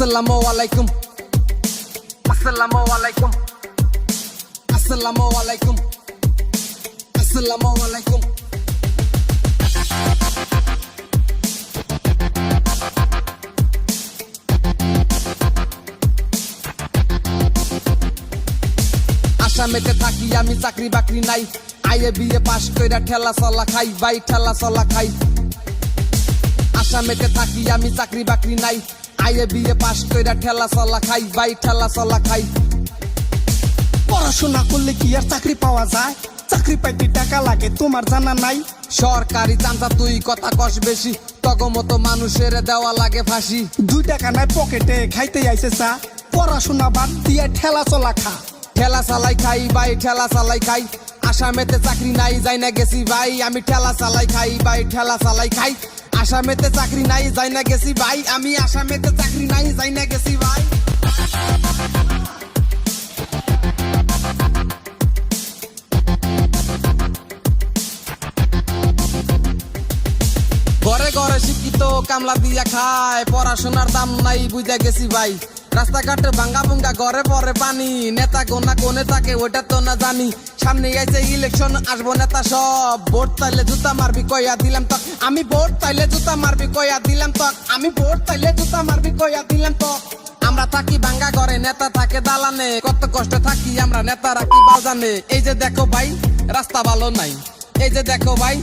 আসসালামু আলাইকুম, আসসালামু আলাইকুম, আসসালামু আলাইকুম, আসসালামু আলাইকুম। আসামেতে থাকি আমি, চাকরি বাকরি নাই, আইএ বিএ পাস কইরা ঠেলা চলা খাই, ভাই ঠেলা চলা খাই। আসামেতে থাকি আমি, চাকরি বাকরি নাই, আইএ বিএ পাস কইরা ঠেলা চলা খাই, ভাই ঠেলা চলা খাই। পড়াশোনা করলে কি আর চাকরি পাওয়া যায়? চাকরি পাইতে টাকা লাগে, তোমার জানা নাই? সরকারি চান্দা তুই কথা কস বেশি, তগমতো মানুষের দেওয়া লাগে ফাঁসি। 2 টাকা নাই পকেটে, খাইতে আইছে চা, পড়াশোনা বাদ দিয়ে ঠেলা চলা খা। ঠেলা চালাই খাই ভাই, ঠেলা চালাই খাই। আসামেতে চাকরি নাই, যাই না গেছি ভাই, আমি ঠেলা চালাই খাই, ভাই ঠেলা চালাই খাই। আসামেতে চাকরি নাই, যাই না গেছি ভাই, আমি আসামেতে চাকরি নাই, যাই না গেছি ভাই। ঘরে ঘরে শিক্ষিত কামলা দিয়া খায়, পড়াশোনার দাম নাই বুঝা গেছি ভাই। রাস্তাঘাটে ভাঙ্গা ভুঙ্গা, ঘরে পরে পানি, নেতা গোনা কোনে থাকে ওইটা তো না জানি। সামনে আইছে ইলেকশন, আসবো নেতা সব, ভোট তাইলে জুতা মারবি কইয়া দিলাম তক, আমি ভোট তাইলে জুতা মারবি কইয়া দিলাম তক, আমি ভোট তাইলে জুতা মারবি কইয়া দিলাম তক। আমরা থাকি ভাঙ্গা ঘরে, নেতা থাকে দালানে, কত কষ্টে থাকি আমরা, নেতারা কি বাজানে। এই যে দেখো ভাই রাস্তা ভালো নাই, এই যে দেখো ভাই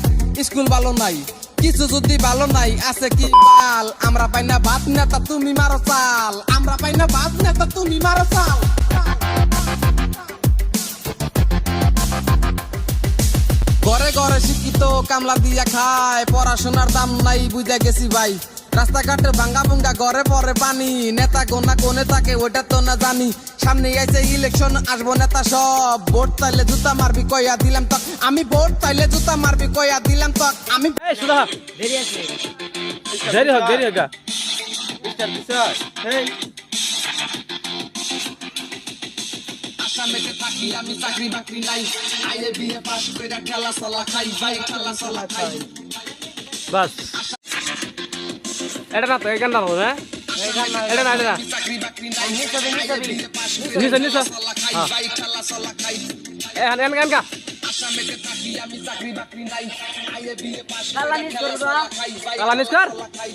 স্কুল ভালো নাই, কিছু যদি ভালো নাই আছে কি বাল। আমরা পাই না ভাত, নেতা তুমি মারো চাল, আমরা পাই না ভাত, নেতা তুমি মারো চাল। ঘরে ঘরে শিক্ষিত কামলা দিয়া খায়, পড়াশোনার দাম নাই বুঝা গেছি ভাই। রাস্তাঘাটে ভাঙ্গা ভুঙ্গা, ঘরে পরে পানি, নেতা গোনা কোনে থাকে ওটা তো না জানি। সামনে আইছে ইলেকশন, আসবো নেতা সব, ভোট তাইলে জুতা মারবি কইয়া দিলাম তক, আমি ভোট তাইলে জুতা মারবি কইয়া দিলাম তক, আমি। আসামেতে থাকি আমি, চাকরি বাকরি নাই, আইএ বিএ পাস কইরা ঠেলা চলা খাই, ভাই ঠেলা চলা খাই। বাস এটা না তো, এই গানটা না, এটা না, এটা না, চাকরি বাকরি নাই, আইএ পাস নিচে নিচে, চলা খাই, ভাই ঠেলা চলা খাই। এন গান গা। আসামেতে থাকি আমি, চাকরি বাকরি নাই, আইএ বিএ পাস কালা নিচ কর। খাই, ভাই ঠেলা চলা খাই।